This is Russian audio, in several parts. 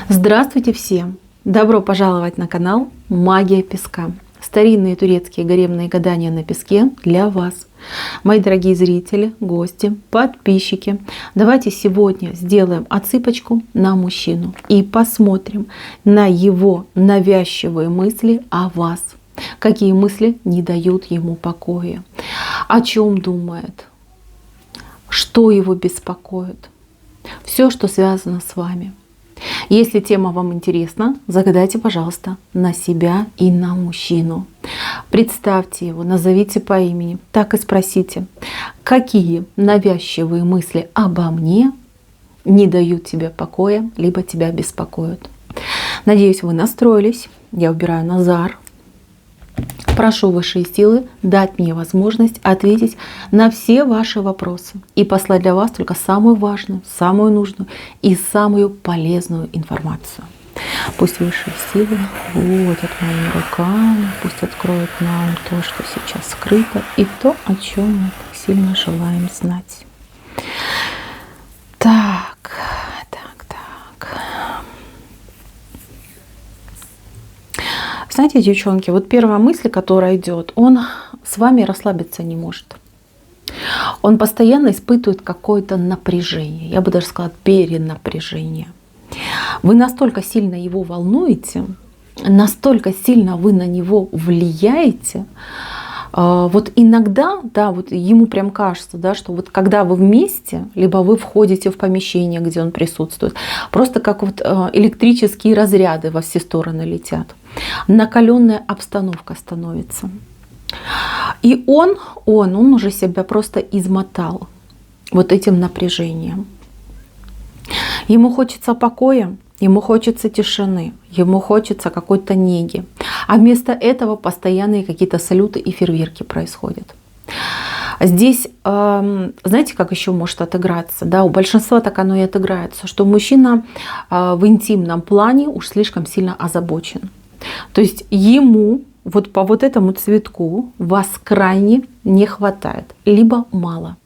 Здравствуйте всем! Добро пожаловать на канал Магия Песка. Старинные турецкие гаремные гадания на песке для вас. Мои дорогие зрители, гости, подписчики, давайте сегодня сделаем отсыпочку на мужчину и посмотрим на его навязчивые мысли о вас. Какие мысли не дают ему покоя, о чем думает, что его беспокоит. Все, что связано с вами. Если тема вам интересна, загадайте, пожалуйста, на себя и на мужчину. Представьте его, назовите по имени, так и спросите, какие навязчивые мысли обо мне не дают тебе покоя, либо тебя беспокоят. Надеюсь, вы настроились. Я убираю Назар. Прошу высшие силы дать мне возможность ответить на все ваши вопросы и послать для вас только самую важную, самую нужную и самую полезную информацию. Пусть высшие силы водят моими руками, пусть откроют нам то, что сейчас скрыто, и то, о чем мы так сильно желаем знать. Так. Знаете, девчонки, вот первая мысль, которая идет, он с вами расслабиться не может. Он постоянно испытывает какое-то напряжение, я бы даже сказала, перенапряжение. Вы настолько сильно его волнуете, настолько сильно вы на него влияете. Вот иногда, да, вот ему прям кажется, да, что вот когда вы вместе, либо вы входите в помещение, где он присутствует, просто как вот электрические разряды во все стороны летят. Накаленная обстановка становится. И он уже себя просто измотал вот этим напряжением. Ему хочется покоя, ему хочется тишины, ему хочется какой-то неги. А вместо этого постоянные какие-то салюты и фейерверки происходят. Здесь, знаете, как еще может отыграться? Да, у большинства так оно и отыграется, что мужчина в интимном плане уж слишком сильно озабочен. То есть ему вот по вот этому цветку вас крайне не хватает, либо мало.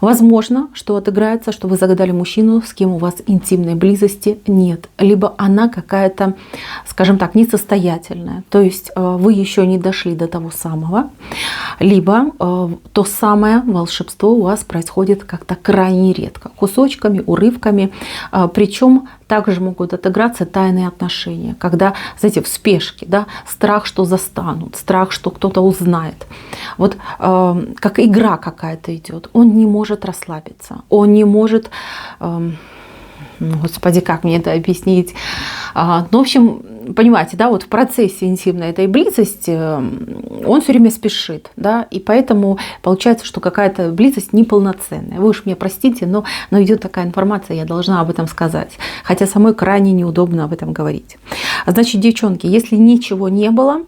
Возможно, что отыграется, что вы загадали мужчину, с кем у вас интимной близости нет. Либо она какая-то, скажем так, несостоятельная. То есть вы еще не дошли до того самого. Либо то самое волшебство у вас происходит как-то крайне редко. Кусочками, урывками. Причем также могут отыграться тайные отношения. Когда, знаете, в спешке, да, страх, что застанут, страх, что кто-то узнает. Вот как игра какая-то идет. Он не может расслабиться. Он не может, господи, как мне это объяснить? Ну, в общем, понимаете, да, вот в процессе интимной этой близости он все время спешит, да, и поэтому получается, что какая-то близость неполноценная. Вы уж меня простите, но идет такая информация, я должна об этом сказать. Хотя самой крайне неудобно об этом говорить. Значит, девчонки, если ничего не было,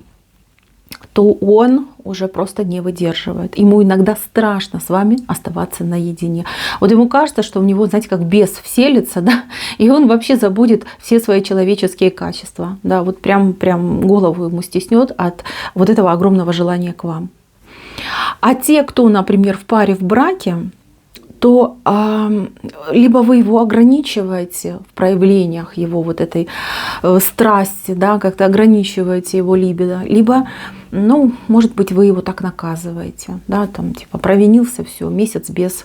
то он уже просто не выдерживает. Ему иногда страшно с вами оставаться наедине. Вот ему кажется, что в него, знаете, как бес вселится, да, и он вообще забудет все свои человеческие качества. Да, вот прям голову ему стеснет от вот этого огромного желания к вам. А те, кто, например, в паре, в браке, то либо вы его ограничиваете в проявлениях его вот этой страсти, да, как-то ограничиваете его либидо, либо, ну, может быть, вы его так наказываете, да, там, типа, провинился, все, месяц без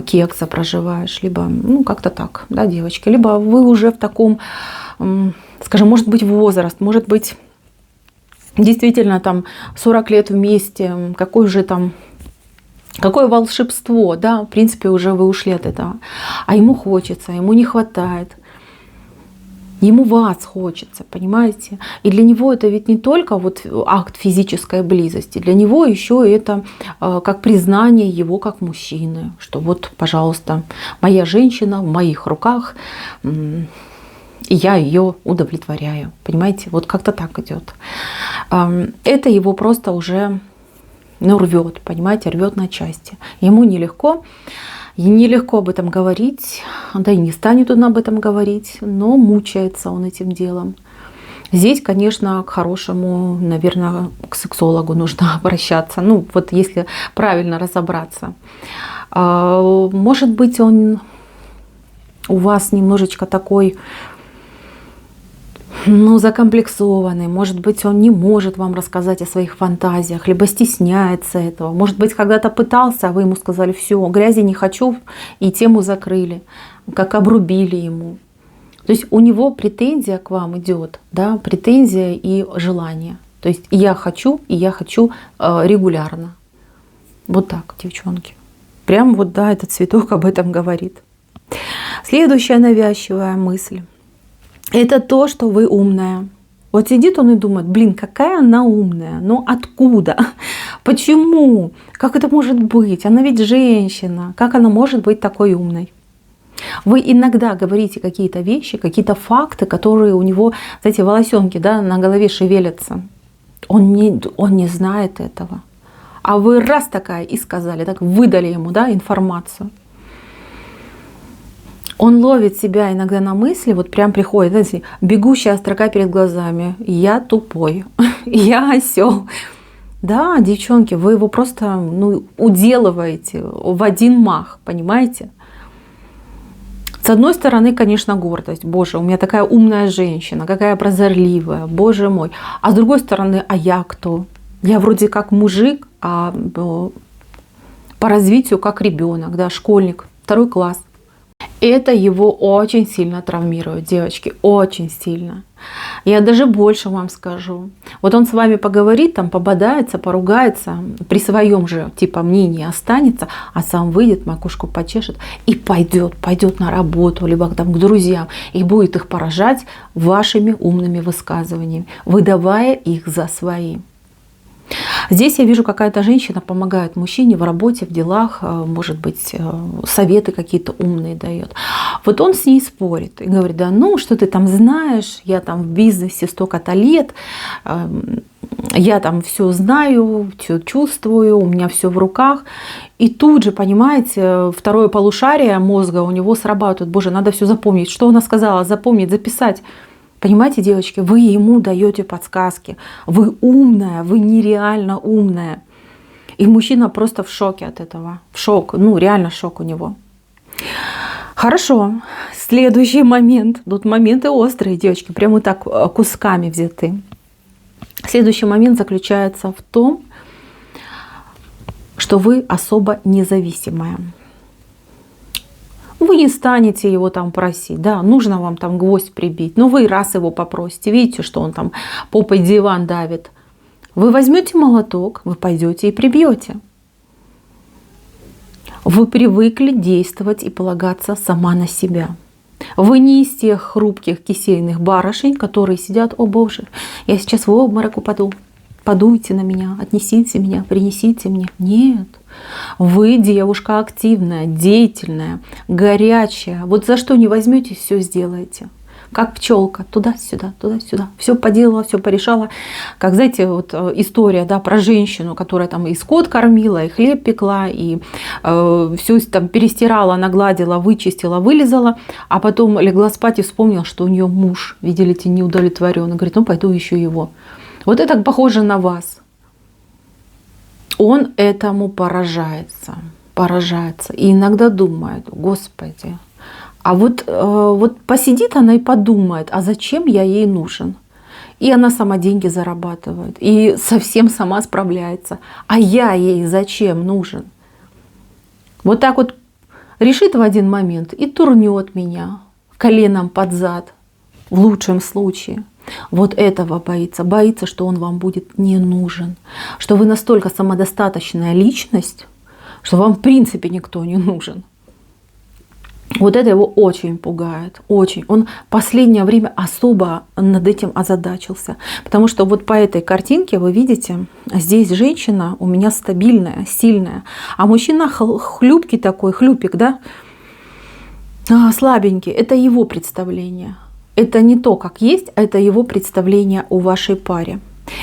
кекса проживаешь, либо, ну, как-то так, да, девочки, либо вы уже в таком, скажем, может быть, возраст, может быть, действительно, там, 40 лет вместе, какое волшебство, да, в принципе, уже вы ушли от этого. А ему хочется, ему не хватает. Ему вас хочется, понимаете? И для него это ведь не только вот акт физической близости, для него еще это как признание его как мужчины, что вот, пожалуйста, моя женщина в моих руках, и я ее удовлетворяю, понимаете? Вот как-то так идет. Это его просто уже... рвет, понимаете, рвет на части. Ему нелегко об этом говорить, да и не станет он об этом говорить, но мучается он этим делом. Здесь, конечно, к хорошему, наверное, к сексологу нужно обращаться, ну вот если правильно разобраться. Может быть, он у вас немножечко такой ну, закомплексованный, может быть, он не может вам рассказать о своих фантазиях, либо стесняется этого. Может быть, когда-то пытался, а вы ему сказали: все, грязи не хочу, и тему закрыли, как обрубили ему. То есть у него претензия к вам идет, да, претензия и желание. То есть я хочу, и я хочу регулярно. Вот так, девчонки. Прям вот, да, этот цветок об этом говорит. Следующая навязчивая мысль. Это то, что вы умная. Вот сидит он и думает: блин, какая она умная, но откуда? Почему? Как это может быть? Она ведь женщина. Как она может быть такой умной? Вы иногда говорите какие-то вещи, какие-то факты, которые у него, знаете, волосенки, да, на голове шевелятся. Он не знает этого. А вы раз такая и сказали, так выдали ему, да, информацию. Он ловит себя иногда на мысли, вот прям приходит, знаете, бегущая строка перед глазами: я тупой, я осел. Да, девчонки, вы его просто, ну, уделываете в один мах, понимаете? С одной стороны, конечно, гордость. Боже, у меня такая умная женщина, какая прозорливая, боже мой. А с другой стороны, а я кто? Я вроде как мужик, а по развитию как ребенок, да, школьник, 2 класс. Это его очень сильно травмирует, девочки, очень сильно. Я даже больше вам скажу. Вот он с вами поговорит, там пободается, поругается, при своем же типа мнении останется, а сам выйдет, макушку почешет и пойдет на работу, либо там к друзьям, и будет их поражать вашими умными высказываниями, выдавая их за свои. Здесь я вижу, какая-то женщина помогает мужчине в работе, в делах, может быть, советы какие-то умные дает. Вот он с ней спорит и говорит: да ну, что ты там знаешь, я там в бизнесе столько-то лет, я там все знаю, все чувствую, у меня все в руках. И тут же, понимаете, второе полушарие мозга у него срабатывает: боже, надо все запомнить, что она сказала, запомнить, записать. Понимаете, девочки, вы ему даете подсказки. Вы умная, вы нереально умная. И мужчина просто в шоке от этого. В шок, ну реально шок у него. Хорошо, следующий момент. Тут моменты острые, девочки, прямо вот так кусками взяты. Следующий момент заключается в том, что вы особо независимая. Вы не станете его там просить, да, нужно вам там гвоздь прибить, но вы раз его попросите, видите, что он там попой диван давит, вы возьмете молоток, вы пойдете и прибьете. Вы привыкли действовать и полагаться сама на себя. Вы не из тех хрупких кисейных барышень, которые сидят: о боже, я сейчас в обморок упаду, подуйте на меня, отнесите меня, принесите мне. Нет. Вы девушка активная, деятельная, горячая. Вот за что не возьметесь, все сделаете. Как пчелка, туда-сюда, туда-сюда. Все поделала, все порешала. Как, знаете, вот история, да, про женщину, которая там и скот кормила, и хлеб пекла, и все там перестирала, нагладила, вычистила, вылезала, а потом легла спать и вспомнила, что у нее муж, видели, неудовлетворенный. Говорит: ну пойду еще его. Вот это похоже на вас. Он этому поражается. И иногда думает: господи, а вот посидит она и подумает, а зачем я ей нужен? И она сама деньги зарабатывает, и совсем сама справляется. А я ей зачем нужен? Вот так вот решит в один момент и турнет меня коленом под зад, в лучшем случае. Вот этого боится. Боится, что он вам будет не нужен. Что вы настолько самодостаточная личность, что вам в принципе никто не нужен. Вот это его очень пугает. Очень. Он в последнее время особо над этим озадачился. Потому что вот по этой картинке вы видите, здесь женщина у меня стабильная, сильная. А мужчина хлюпкий такой, хлюпик, да? Слабенький. Это его представление. Это не то, как есть, а это его представление о вашей паре.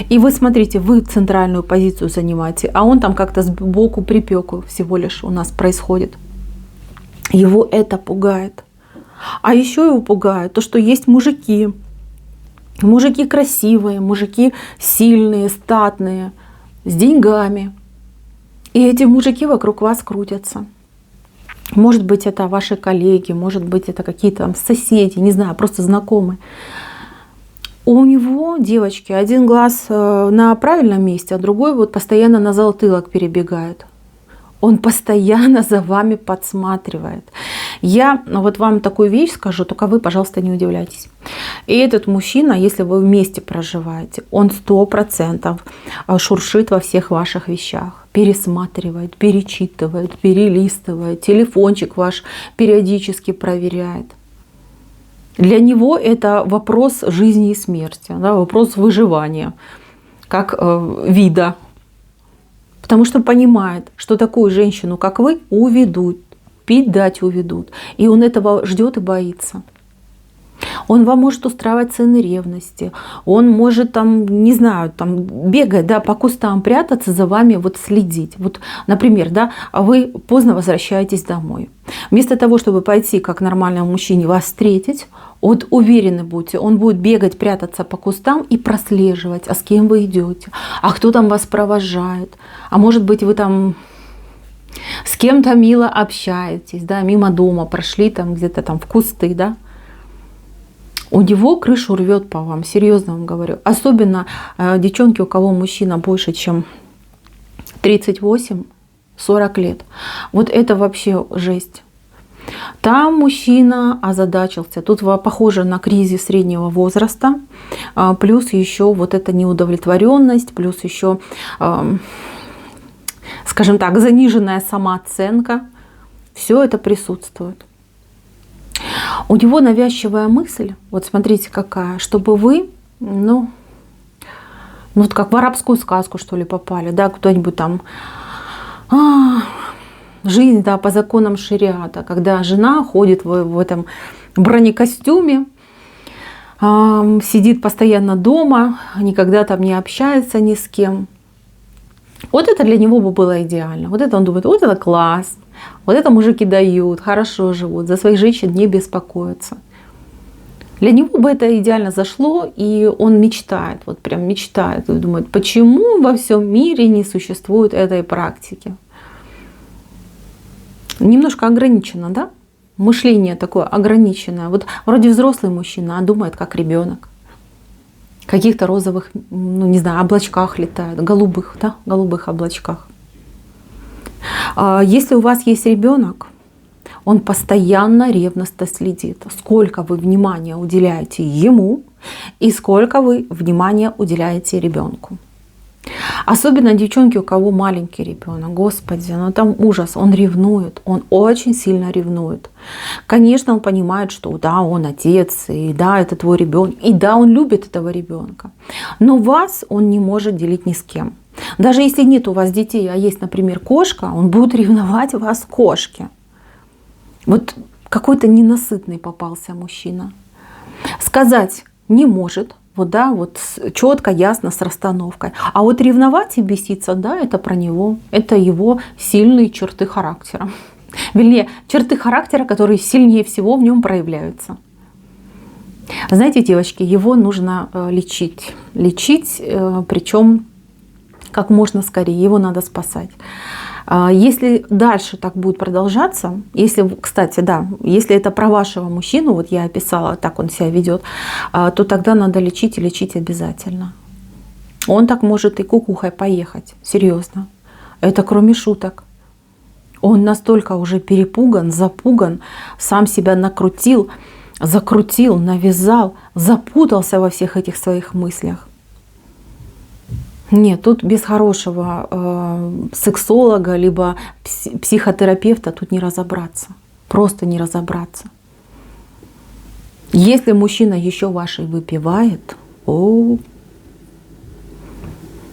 И вы смотрите, вы центральную позицию занимаете, а он там как-то сбоку припеку всего лишь у нас происходит. Его это пугает. А еще его пугает то, что есть мужики. Мужики красивые, мужики сильные, статные, с деньгами. И эти мужики вокруг вас крутятся. Может быть, это ваши коллеги, может быть, это какие-то там соседи, не знаю, просто знакомые. У него, девочки, один глаз на правильном месте, а другой вот постоянно на затылок перебегает. Он постоянно за вами подсматривает. Я вот вам такую вещь скажу, только вы, пожалуйста, не удивляйтесь. И этот мужчина, если вы вместе проживаете, он 100% шуршит во всех ваших вещах. Пересматривает, перечитывает, перелистывает, телефончик ваш периодически проверяет. Для него это вопрос жизни и смерти, да, вопрос выживания, как вида. Потому что понимает, что такую женщину, как вы, уведут, пить дать уведут. И он этого ждет и боится. Он вам может устраивать сцены ревности. Он может там, не знаю, там бегать, да, по кустам прятаться, за вами вот следить. Вот, например, да, вы поздно возвращаетесь домой. Вместо того, чтобы пойти как нормальному мужчине вас встретить, вот уверены будьте, он будет бегать, прятаться по кустам и прослеживать, а с кем вы идете, а кто там вас провожает, а может быть вы там с кем-то мило общаетесь, да, мимо дома прошли там где-то там в кусты, да. У него крышу рвет по вам, серьезно вам говорю. Особенно девчонки, у кого мужчина больше, чем 38-40 лет. Вот это вообще жесть. Там мужчина озадачился. Тут похоже на кризис среднего возраста. Плюс еще вот эта неудовлетворенность, плюс еще, скажем так, заниженная самооценка. Все это присутствует. У него навязчивая мысль, вот смотрите какая, чтобы вы, ну вот как в арабскую сказку, что ли, попали, да, кто-нибудь там, жизнь, да, по законам шариата, когда жена ходит в этом бронекостюме, сидит постоянно дома, никогда там не общается ни с кем. Вот это для него бы было идеально. Вот это он думает, вот это класс. Вот это мужики дают, хорошо живут, за своих женщин не беспокоятся. Для него бы это идеально зашло, и он мечтает, вот прям мечтает, и думает, почему во всем мире не существует этой практики. Немножко ограничено, да? Мышление такое ограниченное. Вот вроде взрослый мужчина, а думает как ребенок. В каких-то розовых, ну не знаю, облачках летает, голубых, да, голубых облачках. Если у вас есть ребенок, он постоянно ревностно следит, сколько вы внимания уделяете ему и сколько вы внимания уделяете ребенку. Особенно девчонки, у кого маленький ребенок, господи, ну там ужас, он ревнует, он очень сильно ревнует. Конечно, он понимает, что да, он отец, и да, это твой ребенок, и да, он любит этого ребенка, но вас он не может делить ни с кем. Даже если нет у вас детей, а есть, например, кошка, он будет ревновать вас к кошке. Вот какой-то ненасытный попался мужчина. Сказать не может, вот да, вот четко, ясно, с расстановкой. А вот ревновать и беситься, да, это про него, это его сильные черты характера. Вернее, черты характера, которые сильнее всего в нем проявляются. Знаете, девочки, его нужно лечить. Лечить, причем как можно скорее, его надо спасать. Если дальше так будет продолжаться, если, кстати, да, если это про вашего мужчину, вот я описала, так он себя ведет, то тогда надо лечить и лечить обязательно. Он так может и кукухой поехать, серьезно. Это кроме шуток. Он настолько уже перепуган, запуган, сам себя накрутил, закрутил, навязал, запутался во всех этих своих мыслях. Нет, тут без хорошего сексолога либо психотерапевта тут не разобраться. Просто не разобраться. Если мужчина еще вашей выпивает,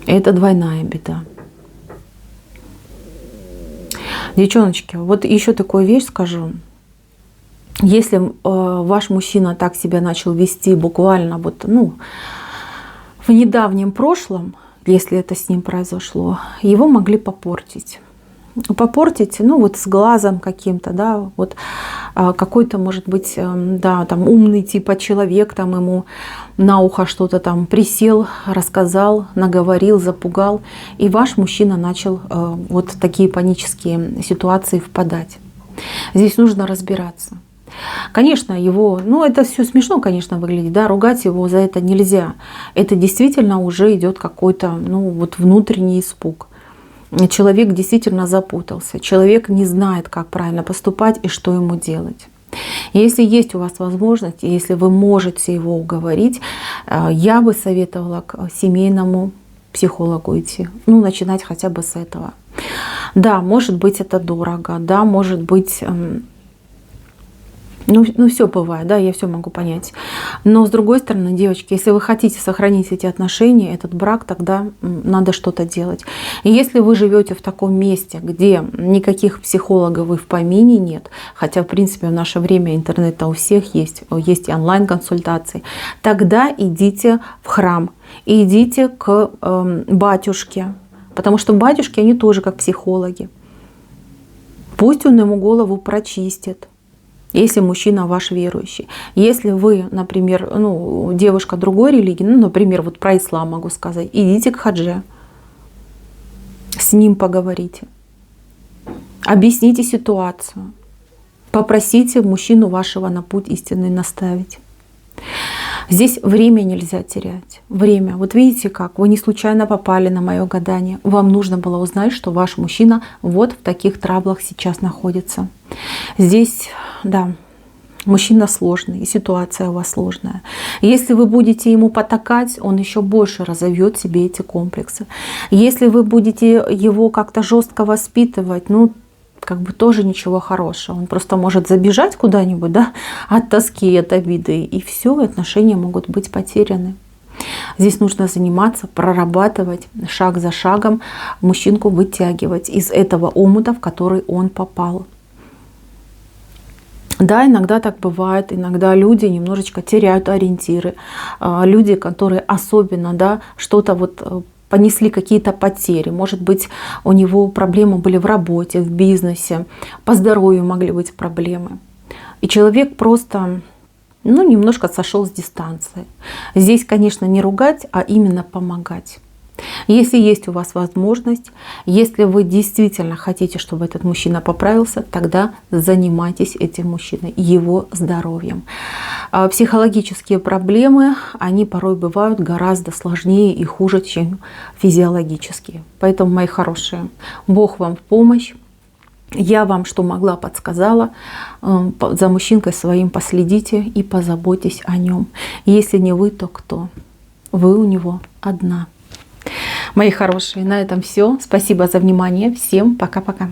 это двойная беда. Девчоночки, вот еще такую вещь скажу. Если ваш мужчина так себя начал вести буквально вот, ну, в недавнем прошлом, если это с ним произошло, его могли попортить. Попортить, ну вот с глазом каким-то, да, вот какой-то, может быть, да, там умный типа человек там ему на ухо что-то там присел, рассказал, наговорил, запугал, и ваш мужчина начал вот в такие панические ситуации впадать. Здесь нужно разбираться. Конечно, его, ну это все смешно, конечно, выглядит, да, ругать его за это нельзя. Это действительно уже идет какой-то, ну вот внутренний испуг. Человек действительно запутался, человек не знает, как правильно поступать и что ему делать. Если есть у вас возможность, если вы можете его уговорить, я бы советовала к семейному психологу идти. Ну, начинать хотя бы с этого. Да, может быть, это дорого, да, может быть, ну все бывает, да, я все могу понять. Но с другой стороны, девочки, если вы хотите сохранить эти отношения, этот брак, тогда надо что-то делать. И если вы живете в таком месте, где никаких психологов и в помине нет, хотя, в принципе, в наше время интернета у всех есть и онлайн-консультации, тогда идите в храм, идите к батюшке, потому что батюшки, они тоже как психологи. Пусть он ему голову прочистит, если мужчина ваш верующий. Если вы, например, ну, девушка другой религии, ну, например, вот про ислам могу сказать, идите к хадже, с ним поговорите, объясните ситуацию, попросите мужчину вашего на путь истинный наставить. Здесь время нельзя терять. Время. Вот видите как, вы не случайно попали на мое гадание. Вам нужно было узнать, что ваш мужчина вот в таких траблах сейчас находится. Здесь, да, мужчина сложный, и ситуация у вас сложная. Если вы будете ему потакать, он еще больше разовьет себе эти комплексы. Если вы будете его как-то жестко воспитывать, ну, как бы тоже ничего хорошего. Он просто может забежать куда-нибудь, да, от тоски, от обиды, и все, отношения могут быть потеряны. Здесь нужно заниматься, прорабатывать шаг за шагом, мужчинку вытягивать из этого омута, в который он попал. Да, иногда так бывает, иногда люди немножечко теряют ориентиры. Люди, которые особенно, да, что-то вот понесли какие-то потери. Может быть, у него проблемы были в работе, в бизнесе, по здоровью могли быть проблемы. И человек просто, ну, немножко сошел с дистанции. Здесь, конечно, не ругать, а именно помогать. Если есть у вас возможность, если вы действительно хотите, чтобы этот мужчина поправился, тогда занимайтесь этим мужчиной, его здоровьем. Психологические проблемы, они порой бывают гораздо сложнее и хуже, чем физиологические. Поэтому, мои хорошие, Бог вам в помощь. Я вам что могла подсказала. За мужчинкой своим последите и позаботьтесь о нем. Если не вы, то кто? Вы у него одна. Мои хорошие, на этом все. Спасибо за внимание. Всем пока-пока.